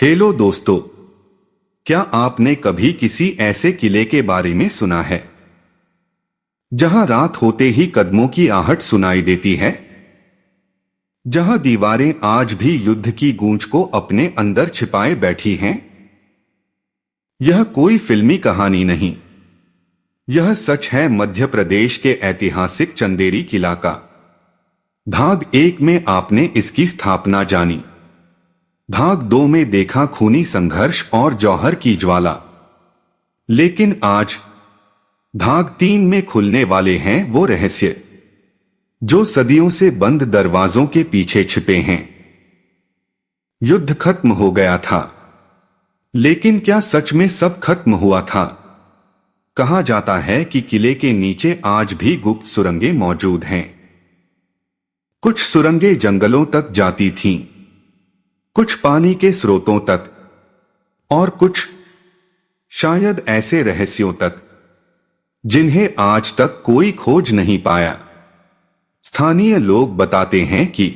Hello दोस्तों, क्या आपने कभी किसी ऐसे किले के बारे में सुना है जहां रात होते ही कदमों की आहट सुनाई देती है, जहां दीवारें आज भी युद्ध की गूंज को अपने अंदर छिपाए बैठी हैं? यह कोई फिल्मी कहानी नहीं, यह सच है मध्य प्रदेश के ऐतिहासिक चंदेरी किला का। भाग 1 में आपने इसकी स्थापना जानी। भाग 2 में देखा खूनी संघर्ष और जौहर की ज्वाला। लेकिन आज भाग 3 में खुलने वाले हैं वो रहस्य जो सदियों से बंद दरवाजों के पीछे छिपे हैं। युद्ध खत्म हो गया था, लेकिन क्या सच में सब खत्म हुआ था? कहा जाता है कि किले के नीचे आज भी गुप्त सुरंगें मौजूद हैं। कुछ सुरंगें जंगलों तक जाती थीं, कुछ पानी के स्रोतों तक, और कुछ शायद ऐसे रहस्यों तक जिन्हें आज तक कोई खोज नहीं पाया। स्थानीय लोग बताते हैं कि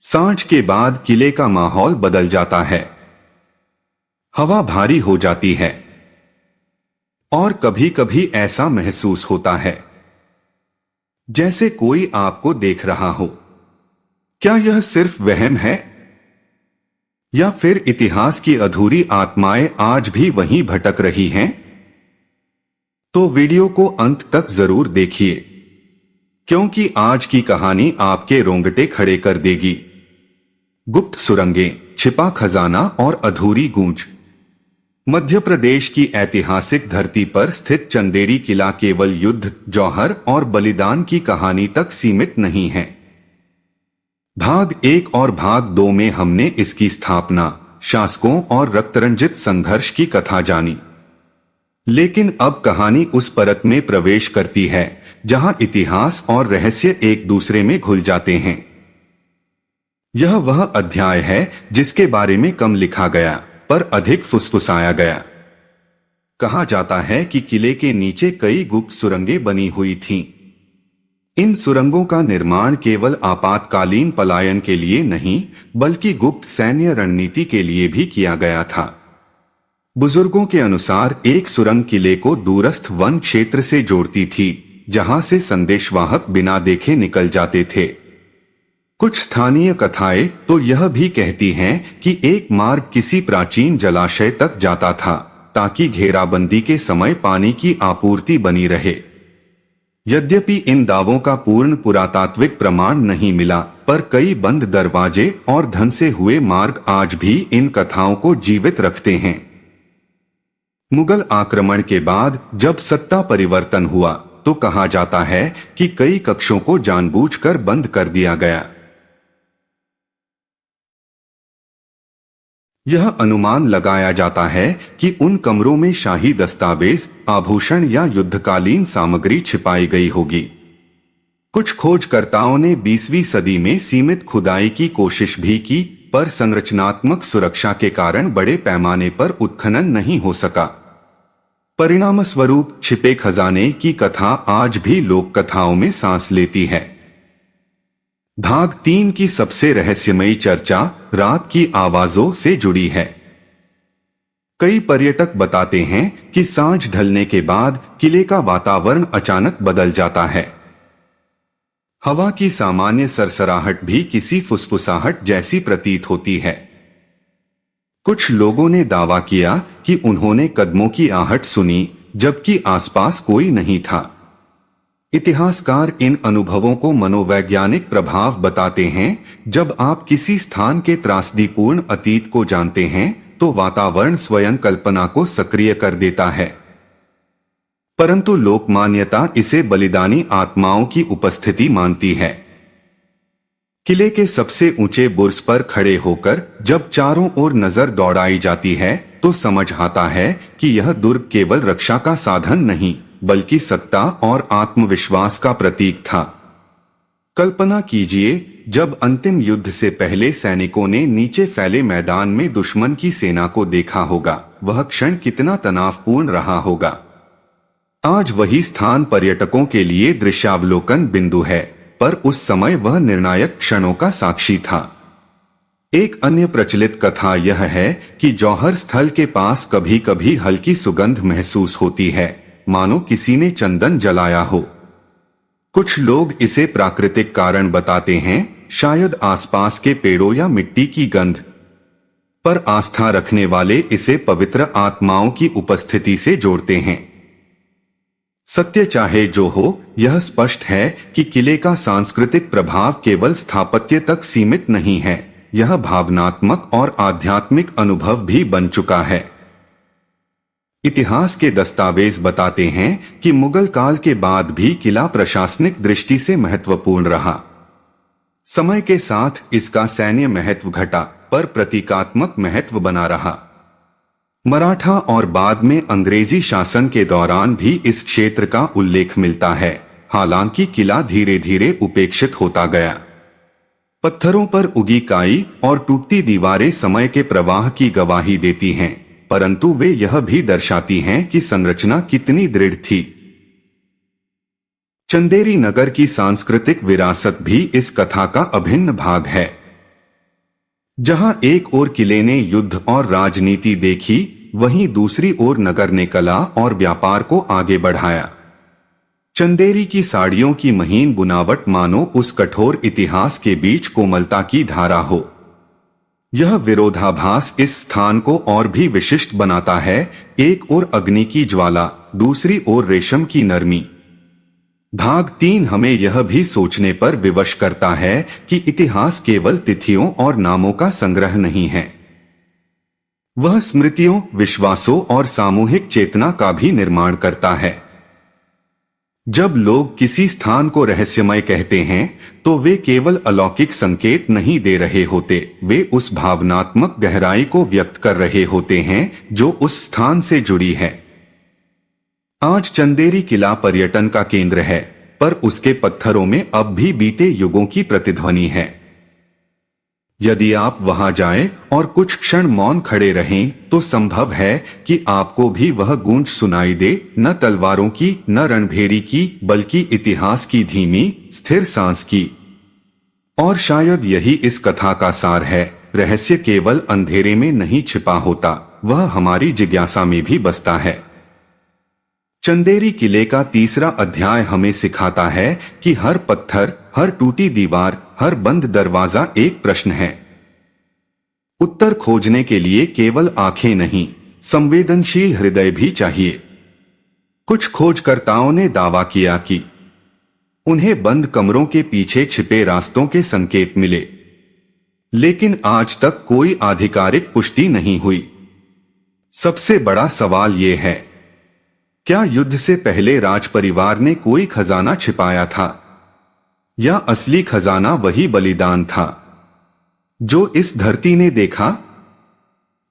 सांझ के बाद किले का माहौल बदल जाता है, हवा भारी हो जाती है और कभी कभी ऐसा महसूस होता है जैसे कोई आपको देख रहा हो। क्या यह सिर्फ वहम है, या फिर इतिहास की अधूरी आत्माएं आज भी वहीं भटक रही हैं? तो वीडियो को अंत तक जरूर देखिए, क्योंकि आज की कहानी आपके रोंगटे खड़े कर देगी। गुप्त सुरंगें, छिपा खजाना और अधूरी गूंज। मध्य प्रदेश की ऐतिहासिक धरती पर स्थित चंदेरी किला केवल युद्ध, जौहर और बलिदान की कहानी तक सीमित नहीं है। भाग 1 और भाग 2 में हमने इसकी स्थापना, शासकों और रक्तरंजित संघर्ष की कथा जानी। लेकिन अब कहानी उस परत में प्रवेश करती है जहां इतिहास और रहस्य एक दूसरे में घुल जाते हैं। यह वह अध्याय है जिसके बारे में कम लिखा गया पर अधिक फुसफुसाया गया। कहा जाता है कि किले के नीचे कई गुप्त सुरंगें बनी हुई थीं। इन सुरंगों का निर्माण केवल आपातकालीन पलायन के लिए नहीं, बल्कि गुप्त सैन्य रणनीति के लिए भी किया गया था। बुजुर्गों के अनुसार एक सुरंग किले को दूरस्थ वन क्षेत्र से जोड़ती थी, जहां से संदेशवाहक बिना देखे निकल जाते थे। कुछ स्थानीय कथाएं तो यह भी कहती हैं कि एक मार्ग किसी प्राचीन जलाशय तक जाता था, ताकि घेराबंदी के समय पानी की आपूर्ति बनी रहे। यद्यपि इन दावों का पूर्ण पुरातात्विक प्रमाण नहीं मिला, पर कई बंद दरवाजे और धन से हुए मार्ग आज भी इन कथाओं को जीवित रखते हैं। मुगल आक्रमण के बाद जब सत्ता परिवर्तन हुआ, तो कहा जाता है कि कई कक्षों को जानबूझकर बंद कर दिया गया। यह अनुमान लगाया जाता है कि उन कमरों में शाही दस्तावेज, आभूषण या युद्धकालीन सामग्री छिपाई गई होगी। कुछ खोजकर्ताओं ने 20वीं सदी में सीमित खुदाई की कोशिश भी की, पर संरचनात्मक सुरक्षा के कारण बड़े पैमाने पर उत्खनन नहीं हो सका। परिणामस्वरूप छिपे खजाने की कथा आज भी लोक कथाओं में सांस लेती है। भाग 3 की सबसे रहस्यमयी चर्चा रात की आवाजों से जुड़ी है। कई पर्यटक बताते हैं कि सांझ ढलने के बाद किले का वातावरण अचानक बदल जाता है। हवा की सामान्य सरसराहट भी किसी फुसफुसाहट जैसी प्रतीत होती है। कुछ लोगों ने दावा किया कि उन्होंने कदमों की आहट सुनी, जबकि आसपास कोई नहीं था। इतिहासकार इन अनुभवों को मनोवैज्ञानिक प्रभाव बताते हैं। जब आप किसी स्थान के त्रासदीपूर्ण अतीत को जानते हैं, तो वातावरण स्वयं कल्पना को सक्रिय कर देता है। परंतु लोकमान्यता इसे बलिदानी आत्माओं की उपस्थिति मानती है। किले के सबसे ऊंचे बुर्ज पर खड़े होकर जब चारों ओर नजर दौड़ाई जाती है, तो समझ आता है कि यह दुर्ग केवल रक्षा का साधन नहीं, बल्कि सत्ता और आत्मविश्वास का प्रतीक था। कल्पना कीजिए, जब अंतिम युद्ध से पहले सैनिकों ने नीचे फैले मैदान में दुश्मन की सेना को देखा होगा, वह क्षण कितना तनावपूर्ण रहा होगा। आज वही स्थान पर्यटकों के लिए दृश्यावलोकन बिंदु है, पर उस समय वह निर्णायक क्षणों का साक्षी था। एक अन्य प्रचलित कथा यह है कि जौहर स्थल के पास कभी कभी हल्की सुगंध महसूस होती है, मानो किसी ने चंदन जलाया हो। कुछ लोग इसे प्राकृतिक कारण बताते हैं, शायद आसपास के पेड़ों या मिट्टी की गंध, पर आस्था रखने वाले इसे पवित्र आत्माओं की उपस्थिति से जोड़ते हैं। सत्य चाहे जो हो, यह स्पष्ट है कि किले का सांस्कृतिक प्रभाव केवल स्थापत्य तक सीमित नहीं है, यह भावनात्मक और आध्यात्मिक अनुभव भी बन चुका है। इतिहास के दस्तावेज बताते हैं कि मुगल काल के बाद भी किला प्रशासनिक दृष्टि से महत्वपूर्ण रहा। समय के साथ इसका सैन्य महत्व घटा, पर प्रतीकात्मक महत्व बना रहा। मराठा और बाद में अंग्रेजी शासन के दौरान भी इस क्षेत्र का उल्लेख मिलता है, हालांकि किला धीरे धीरे उपेक्षित होता गया। पत्थरों पर उगी काई और टूटती दीवारें समय के प्रवाह की गवाही देती हैं, परंतु वे यह भी दर्शाती हैं कि संरचना कितनी दृढ़ थी। चंदेरी नगर की सांस्कृतिक विरासत भी इस कथा का अभिन्न भाग है। जहां एक ओर किले ने युद्ध और राजनीति देखी, वहीं दूसरी ओर नगर ने कला और व्यापार को आगे बढ़ाया। चंदेरी की साड़ियों की महीन बुनावट मानो उस कठोर इतिहास के बीच कोमलता की धारा हो। यह विरोधाभास इस स्थान को और भी विशिष्ट बनाता है, एक ओर अग्नि की ज्वाला, दूसरी ओर रेशम की नरमी। भाग 3 हमें यह भी सोचने पर विवश करता है कि इतिहास केवल तिथियों और नामों का संग्रह नहीं है, वह स्मृतियों, विश्वासों और सामूहिक चेतना का भी निर्माण करता है। जब लोग किसी स्थान को रहस्यमय कहते हैं, तो वे केवल अलौकिक संकेत नहीं दे रहे होते, वे उस भावनात्मक गहराई को व्यक्त कर रहे होते हैं जो उस स्थान से जुड़ी है। आज चंदेरी किला पर्यटन का केंद्र है, पर उसके पत्थरों में अब भी बीते युगों की प्रतिध्वनि है। यदि आप वहां जाएं और कुछ क्षण मौन खड़े रहें, तो संभव है कि आपको भी वह गूंज सुनाई दे, न तलवारों की, न रणभेरी की, बल्कि इतिहास की धीमी, स्थिर सांस की। और शायद यही इस कथा का सार है, रहस्य केवल अंधेरे में नहीं छिपा होता, वह हमारी जिज्ञासा में भी बसता है। चंदेरी किले का तीसरा अध्याय हमें सिखाता है कि हर पत्थर, हर टूटी दीवार, हर बंद दरवाजा एक प्रश्न है। उत्तर खोजने के लिए केवल आंखें नहीं, संवेदनशील हृदय भी चाहिए। कुछ खोजकर्ताओं ने दावा किया कि उन्हें बंद कमरों के पीछे छिपे रास्तों के संकेत मिले, लेकिन आज तक कोई आधिकारिक पुष्टि नहीं हुई। सबसे बड़ा सवाल यह है, क्या युद्ध से पहले राजपरिवार ने कोई खजाना छिपाया था, या असली खजाना वही बलिदान था जो इस धरती ने देखा?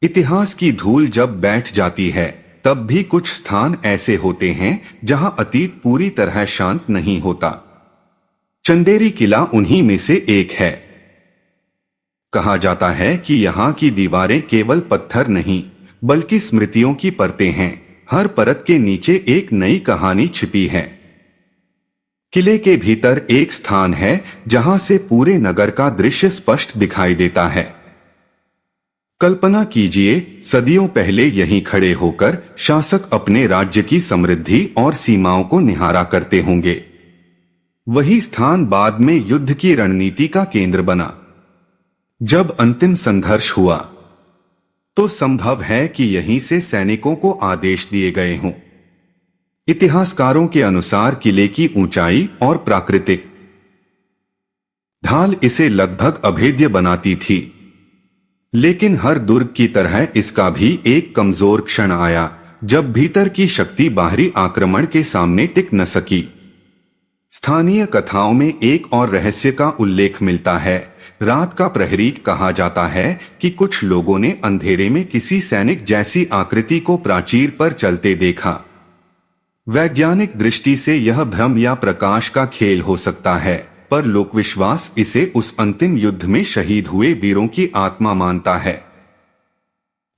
इतिहास की धूल जब बैठ जाती है, तब भी कुछ स्थान ऐसे होते हैं जहां अतीत पूरी तरह शांत नहीं होता। चंदेरी किला उन्हीं में से एक है। कहा जाता है कि यहाँ की दीवारें केवल पत्थर नहीं, बल्कि स्मृतियों की परतें हैं, हर परत के नीचे एक नई कहानी छिपी है। किले के भीतर एक स्थान है जहां से पूरे नगर का दृश्य स्पष्ट दिखाई देता है। कल्पना कीजिए, सदियों पहले यहीं खड़े होकर शासक अपने राज्य की समृद्धि और सीमाओं को निहारा करते होंगे। वही स्थान बाद में युद्ध की रणनीति का केंद्र बना। जब अंतिम संघर्ष हुआ, तो संभव है कि यहीं से सैनिकों को आदेश दिए गए हों। इतिहासकारों के अनुसार किले की ऊंचाई और प्राकृतिक ढाल इसे लगभग अभेद्य बनाती थी, लेकिन हर दुर्ग की तरह इसका भी एक कमजोर क्षण आया, जब भीतर की शक्ति बाहरी आक्रमण के सामने टिक न सकी। स्थानीय कथाओं में एक और रहस्य का उल्लेख मिलता है। रात का प्रहरी कहा जाता है कि कुछ लोगों ने अंधेरे में किसी सैनिक जैसी आकृति को प्राचीर पर चलते देखा। वैज्ञानिक दृष्टि से यह भ्रम या प्रकाश का खेल हो सकता है, पर लोकविश्वास इसे उस अंतिम युद्ध में शहीद हुए वीरों की आत्मा मानता है।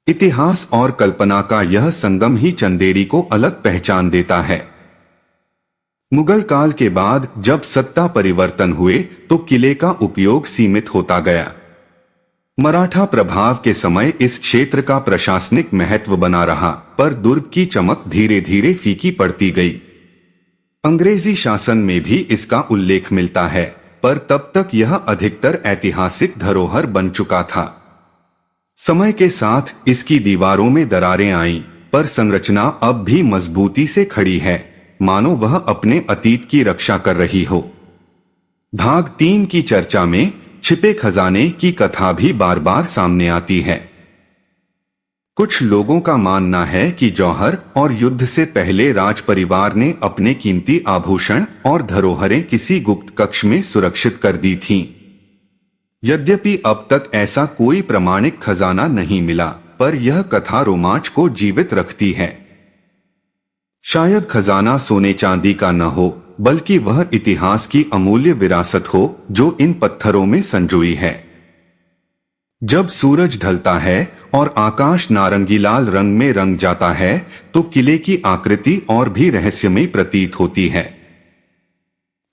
इतिहास और कल्पना का यह संगम ही चंदेरी को अलग पहचान देता है। मुगल काल के बाद जब सत्ता परिवर्तन हुए, तो किले का उपयोग सीमित होता गया। मराठा प्रभाव के समय इस क्षेत्र का प्रशासनिक महत्व बना रहा, पर दुर्ग की चमक धीरे धीरे फीकी पड़ती गई। अंग्रेजी शासन में भी इसका उल्लेख मिलता है, पर तब तक यह अधिकतर ऐतिहासिक धरोहर बन चुका था। समय के साथ इसकी दीवारों में दरारें आईं, पर संरचना अब भी मजबूती से खड़ी है, मानो वह अपने अतीत की रक्षा कर रही हो। भाग 3 की चर्चा में छिपे खजाने की कथा भी बार बार सामने आती है। कुछ लोगों का मानना है कि जौहर और युद्ध से पहले राज परिवार ने अपने कीमती आभूषण और धरोहरें किसी गुप्त कक्ष में सुरक्षित कर दी थीं। यद्यपि अब तक ऐसा कोई प्रमाणिक खजाना नहीं मिला, पर यह कथा रोमांच को जीवित रखती है। शायद खजाना सोने चांदी का न हो, बल्कि वह इतिहास की अमूल्य विरासत हो जो इन पत्थरों में संजोई है। जब सूरज ढलता है और आकाश नारंगी लाल रंग में रंग जाता है, तो किले की आकृति और भी रहस्यमयी प्रतीत होती है।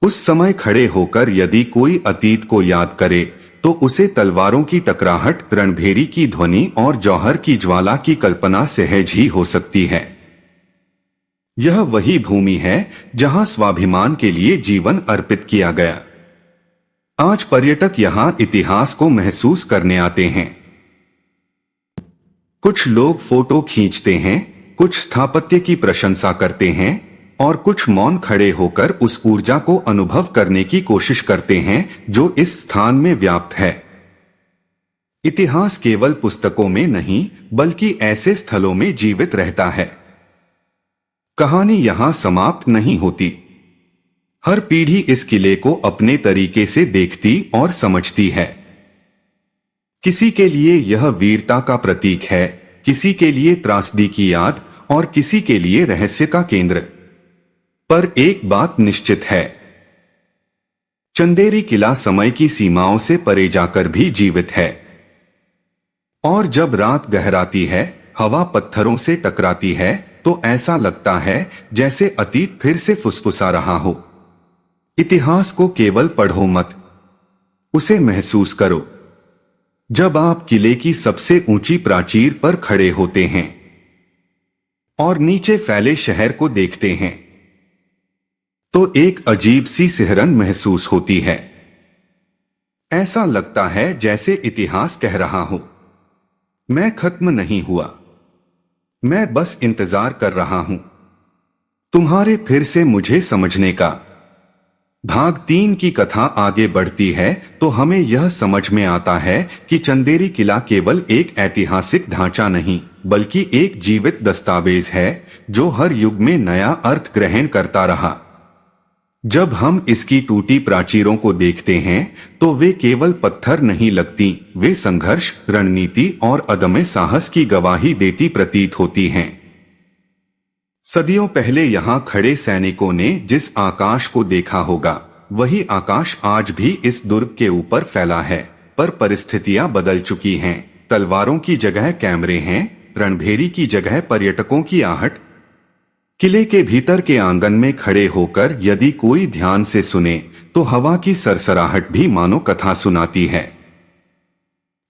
उस समय खड़े होकर यदि कोई अतीत को याद करे, तो उसे तलवारों की टकराहट, रणभेरी की ध्वनि और जौहर की ज्वाला की कल्पना सहज ही हो सकती है। यह वही भूमि है जहां स्वाभिमान के लिए जीवन अर्पित किया गया। आज पर्यटक यहां इतिहास को महसूस करने आते हैं। कुछ लोग फोटो खींचते हैं, कुछ स्थापत्य की प्रशंसा करते हैं और कुछ मौन खड़े होकर उस ऊर्जा को अनुभव करने की कोशिश करते हैं जो इस स्थान में व्याप्त है। इतिहास केवल पुस्तकों में नहीं, बल्कि ऐसे स्थलों में जीवित रहता है। कहानी यहां समाप्त नहीं होती। हर पीढ़ी इस किले को अपने तरीके से देखती और समझती है। किसी के लिए यह वीरता का प्रतीक है, किसी के लिए त्रासदी की याद और किसी के लिए रहस्य का केंद्र। पर एक बात निश्चित है, चंदेरी किला समय की सीमाओं से परे जाकर भी जीवित है। और जब रात गहराती है, हवा पत्थरों से टकराती है, तो ऐसा लगता है जैसे अतीत फिर से फुसफुसा रहा हो। इतिहास को केवल पढ़ो मत, उसे महसूस करो। जब आप किले की सबसे ऊंची प्राचीर पर खड़े होते हैं और नीचे फैले शहर को देखते हैं, तो एक अजीब सी सिहरन महसूस होती है। ऐसा लगता है जैसे इतिहास कह रहा हो, मैं खत्म नहीं हुआ, मैं बस इंतजार कर रहा हूं तुम्हारे फिर से मुझे समझने का। भाग 3 की कथा आगे बढ़ती है तो हमें यह समझ में आता है कि चंदेरी किला केवल एक ऐतिहासिक ढांचा नहीं, बल्कि एक जीवित दस्तावेज है जो हर युग में नया अर्थ ग्रहण करता रहा। जब हम इसकी टूटी प्राचीरों को देखते हैं तो वे केवल पत्थर नहीं लगती, वे संघर्ष, रणनीति और अदम्य साहस की गवाही देती प्रतीत होती हैं। सदियों पहले यहां खड़े सैनिकों ने जिस आकाश को देखा होगा, वही आकाश आज भी इस दुर्ग के ऊपर फैला है। पर परिस्थितियां बदल चुकी हैं। तलवारों की जगह कैमरे हैं, रणभेरी की जगह पर्यटकों की आहट। किले के भीतर के आंगन में खड़े होकर यदि कोई ध्यान से सुने तो हवा की सरसराहट भी मानो कथा सुनाती है।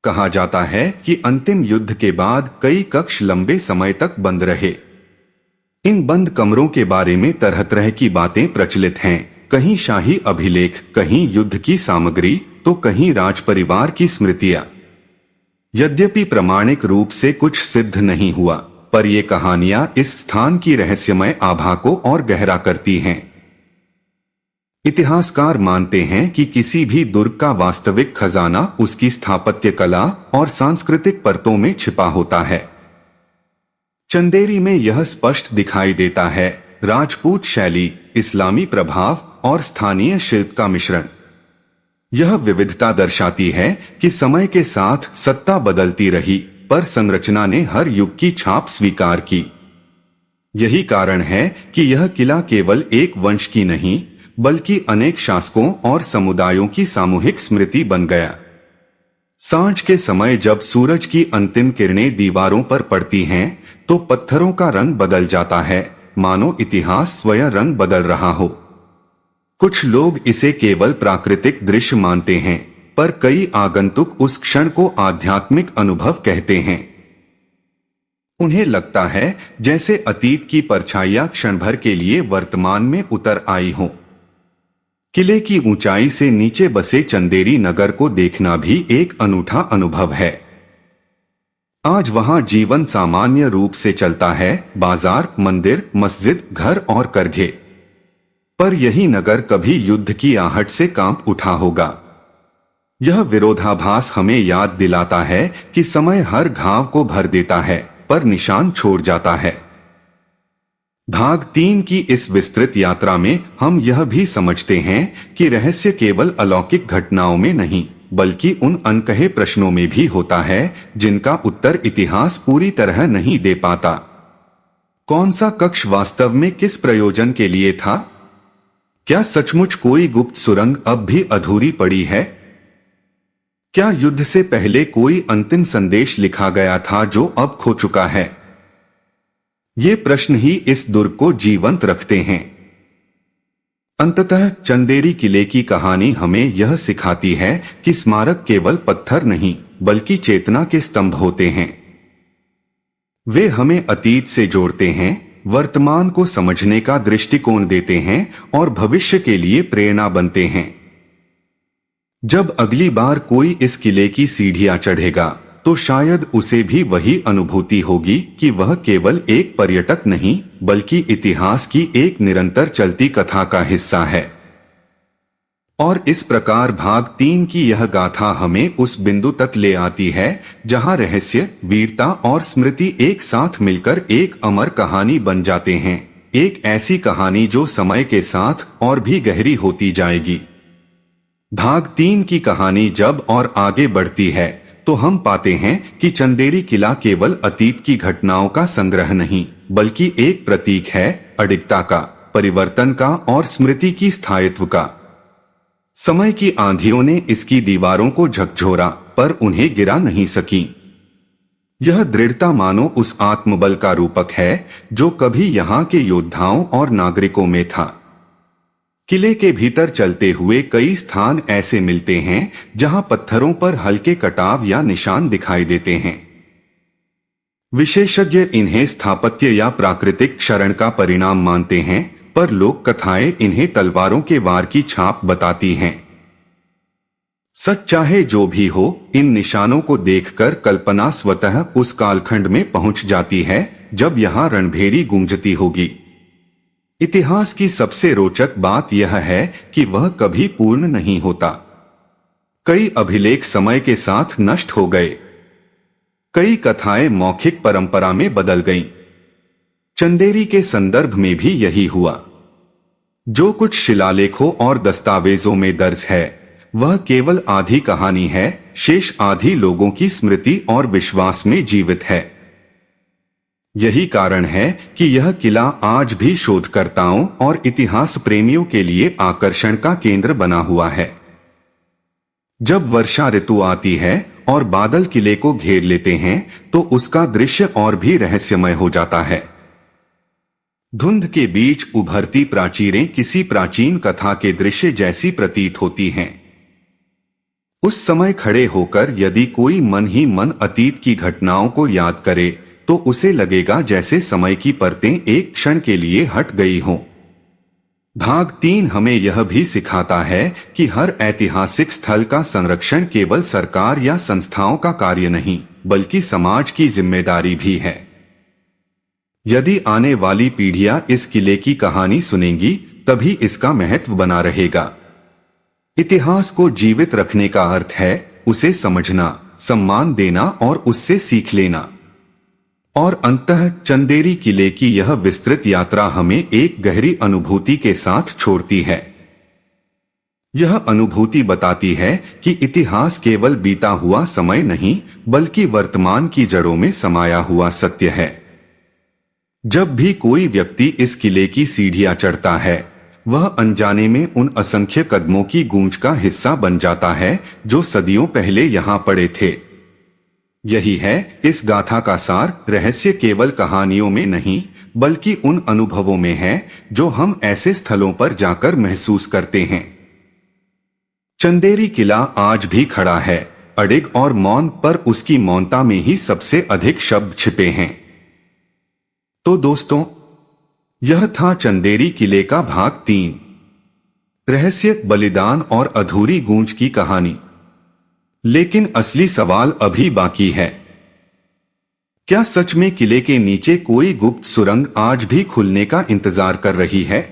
कहा जाता है कि अंतिम युद्ध के बाद कई कक्ष लंबे समय तक बंद रहे। इन बंद कमरों के बारे में तरह तरह की बातें प्रचलित हैं, कहीं शाही अभिलेख, कहीं युद्ध की सामग्री, तो कहीं राज परिवार की स्मृतियां। यद्यपि प्रामाणिक रूप से कुछ सिद्ध नहीं हुआ, पर ये कहानियां इस स्थान की रहस्यमय आभा को और गहरा करती हैं। इतिहासकार मानते हैं कि किसी भी दुर्ग का वास्तविक खजाना उसकी स्थापत्य कला और सांस्कृतिक परतों में छिपा होता है। चंदेरी में यह स्पष्ट दिखाई देता है, राजपूत शैली, इस्लामी प्रभाव और स्थानीय शिल्प का मिश्रण। यह विविधता दर्शाती है कि समय के साथ सत्ता बदलती रही, पर संरचना ने हर युग की छाप स्वीकार की। यही कारण है कि यह किला केवल एक वंश की नहीं, बल्कि अनेक शासकों और समुदायों की सामूहिक स्मृति बन गया। सांझ के समय जब सूरज की अंतिम किरणें दीवारों पर पड़ती हैं, तो पत्थरों का रंग बदल जाता है, मानो इतिहास स्वयं रंग बदल रहा हो। कुछ लोग इसे केवल प्राकृतिक दृश्य मानते हैं, पर कई आगंतुक उस क्षण को आध्यात्मिक अनुभव कहते हैं। उन्हें लगता है जैसे अतीत की परछाइयां क्षण भर के लिए वर्तमान में उतर आई हों। किले की ऊंचाई से नीचे बसे चंदेरी नगर को देखना भी एक अनूठा अनुभव है। आज वहां जीवन सामान्य रूप से चलता है, बाजार, मंदिर, मस्जिद, घर और करघे। पर यही नगर कभी युद्ध की आहट से कांप उठा होगा। यह विरोधाभास हमें याद दिलाता है कि समय हर घाव को भर देता है पर निशान छोड़ जाता है। भाग 3 की इस विस्तृत यात्रा में हम यह भी समझते हैं कि रहस्य केवल अलौकिक घटनाओं में नहीं बल्कि उन अनकहे प्रश्नों में भी होता है जिनका उत्तर इतिहास पूरी तरह नहीं दे पाता। कौन सा कक्ष वास्तव में किस प्रयोजन के लिए था? क्या सचमुच कोई गुप्त सुरंग अब भी अधूरी पड़ी है? क्या युद्ध से पहले कोई अंतिम संदेश लिखा गया था जो अब खो चुका है? ये प्रश्न ही इस दुर्ग को जीवंत रखते हैं। अंततः चंदेरी किले की कहानी हमें यह सिखाती है कि स्मारक केवल पत्थर नहीं बल्कि चेतना के स्तंभ होते हैं। वे हमें अतीत से जोड़ते हैं, वर्तमान को समझने का दृष्टिकोण देते हैं और भविष्य के लिए प्रेरणा बनते हैं। जब अगली बार कोई इस किले की सीढ़ियां चढ़ेगा तो शायद उसे भी वही अनुभूति होगी कि वह केवल एक पर्यटक नहीं बल्कि इतिहास की एक निरंतर चलती कथा का हिस्सा है। और इस प्रकार भाग 3 की यह गाथा हमें उस बिंदु तक ले आती है जहां रहस्य, वीरता और स्मृति एक साथ मिलकर एक अमर कहानी बन जाते हैं। एक ऐसी कहानी जो समय के साथ और भी गहरी होती जाएगी। भाग 3 की कहानी जब और आगे बढ़ती है तो हम पाते हैं कि चंदेरी किला केवल अतीत की घटनाओं का संग्रह नहीं बल्कि एक प्रतीक है अडिगता का, परिवर्तन का और स्मृति की स्थायित्व का। समय की आंधियों ने इसकी दीवारों को झकझोरा पर उन्हें गिरा नहीं सकी। यह दृढ़ता मानो उस आत्मबल का रूपक है जो कभी यहाँ के योद्धाओं और नागरिकों में था। किले के भीतर चलते हुए कई स्थान ऐसे मिलते हैं जहां पत्थरों पर हल्के कटाव या निशान दिखाई देते हैं। विशेषज्ञ इन्हें स्थापत्य या प्राकृतिक क्षरण का परिणाम मानते हैं, पर लोक कथाएं इन्हें तलवारों के वार की छाप बताती हैं। सच चाहे जो भी हो, इन निशानों को देखकर कल्पना स्वतः उस कालखंड में पहुंच जाती है जब यहाँ रणभेरी गूंजती होगी। इतिहास की सबसे रोचक बात यह है कि वह कभी पूर्ण नहीं होता। कई अभिलेख समय के साथ नष्ट हो गए, कई कथाएं मौखिक परंपरा में बदल गईं। चंदेरी के संदर्भ में भी यही हुआ। जो कुछ शिलालेखों और दस्तावेजों में दर्ज है वह केवल आधी कहानी है, शेष आधी लोगों की स्मृति और विश्वास में जीवित है। यही कारण है कि यह किला आज भी शोधकर्ताओं और इतिहास प्रेमियों के लिए आकर्षण का केंद्र बना हुआ है। जब वर्षा ऋतु आती है और बादल किले को घेर लेते हैं तो उसका दृश्य और भी रहस्यमय हो जाता है। धुंध के बीच उभरती प्राचीरें किसी प्राचीन कथा के दृश्य जैसी प्रतीत होती हैं। उस समय खड़े होकर यदि कोई मन ही मन अतीत की घटनाओं को याद करे तो उसे लगेगा जैसे समय की परतें एक क्षण के लिए हट गई हों। भाग 3 हमें यह भी सिखाता है कि हर ऐतिहासिक स्थल का संरक्षण केवल सरकार या संस्थाओं का कार्य नहीं बल्कि समाज की जिम्मेदारी भी है। यदि आने वाली पीढ़ियां इस किले की कहानी सुनेंगी तभी इसका महत्व बना रहेगा। इतिहास को जीवित रखने का अर्थ है उसे समझना, सम्मान देना और उससे सीख लेना। और अंततः चंदेरी किले की यह विस्तृत यात्रा हमें एक गहरी अनुभूति के साथ छोड़ती है। यह अनुभूति बताती है कि इतिहास केवल बीता हुआ समय नहीं बल्कि वर्तमान की जड़ों में समाया हुआ सत्य है। जब भी कोई व्यक्ति इस किले की सीढ़ियां चढ़ता है वह अनजाने में उन असंख्य कदमों की गूंज का हिस्सा बन जाता है जो सदियों पहले यहाँ पड़े थे। यही है इस गाथा का सार। रहस्य केवल कहानियों में नहीं बल्कि उन अनुभवों में है जो हम ऐसे स्थलों पर जाकर महसूस करते हैं। चंदेरी किला आज भी खड़ा है, अडिग और मौन, पर उसकी मौनता में ही सबसे अधिक शब्द छिपे हैं। तो दोस्तों, यह था चंदेरी किले का भाग 3, रहस्य, बलिदान और अधूरी गूंज की कहानी। लेकिन असली सवाल अभी बाकी है। क्या सच में किले के नीचे कोई गुप्त सुरंग आज भी खुलने का इंतजार कर रही है?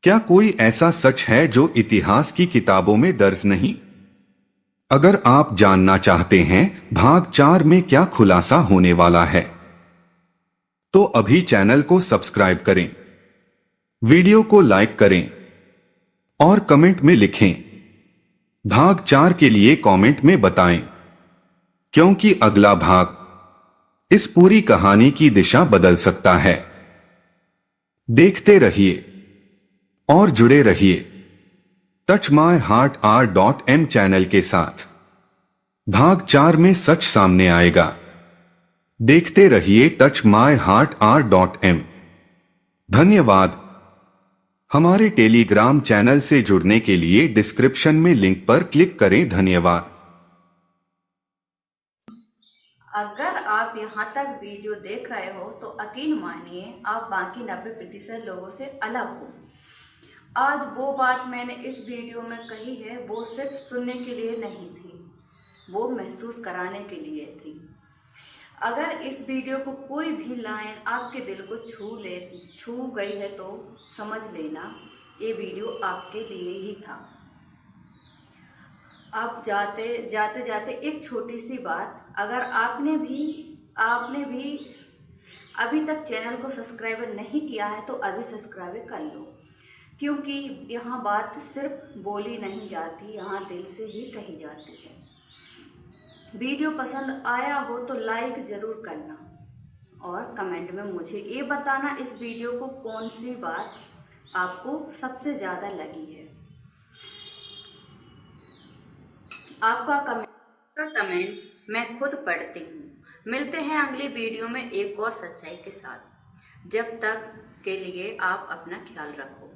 क्या कोई ऐसा सच है जो इतिहास की किताबों में दर्ज नहीं? अगर आप जानना चाहते हैं भाग 4 में क्या खुलासा होने वाला है, तो अभी चैनल को सब्सक्राइब करें, वीडियो को लाइक करें और कमेंट में लिखें भाग 4 के लिए। कमेंट में बताएं, क्योंकि अगला भाग इस पूरी कहानी की दिशा बदल सकता है। देखते रहिए और जुड़े रहिए touch my heart R.M channel के साथ। भाग 4 में सच सामने आएगा। देखते रहिए टच माय हार्ट R.M। धन्यवाद। हमारे टेलीग्राम चैनल से जुड़ने के लिए डिस्क्रिप्शन में लिंक पर क्लिक करें। धन्यवाद। अगर आप यहाँ तक वीडियो देख रहे हो तो यकीन मानिए आप बाकी 90% लोगों से अलग हो। आज वो बात मैंने इस वीडियो में कही है वो सिर्फ सुनने के लिए नहीं थी, वो महसूस कराने के लिए थी। अगर इस वीडियो को कोई भी लाइन आपके दिल को छू गई है तो समझ लेना ये वीडियो आपके लिए ही था। अब जाते जाते एक छोटी सी बात, अगर आपने भी अभी तक चैनल को सब्सक्राइब नहीं किया है तो अभी सब्सक्राइब कर लो, क्योंकि यहाँ बात सिर्फ बोली नहीं जाती, यहाँ दिल से ही कही जाती है। वीडियो पसंद आया हो तो लाइक ज़रूर करना और कमेंट में मुझे ये बताना इस वीडियो को कौन सी बात आपको सबसे ज़्यादा लगी है। आपका कमेंट मैं खुद पढ़ती हूँ। मिलते हैं अगली वीडियो में एक और सच्चाई के साथ। जब तक के लिए आप अपना ख्याल रखो।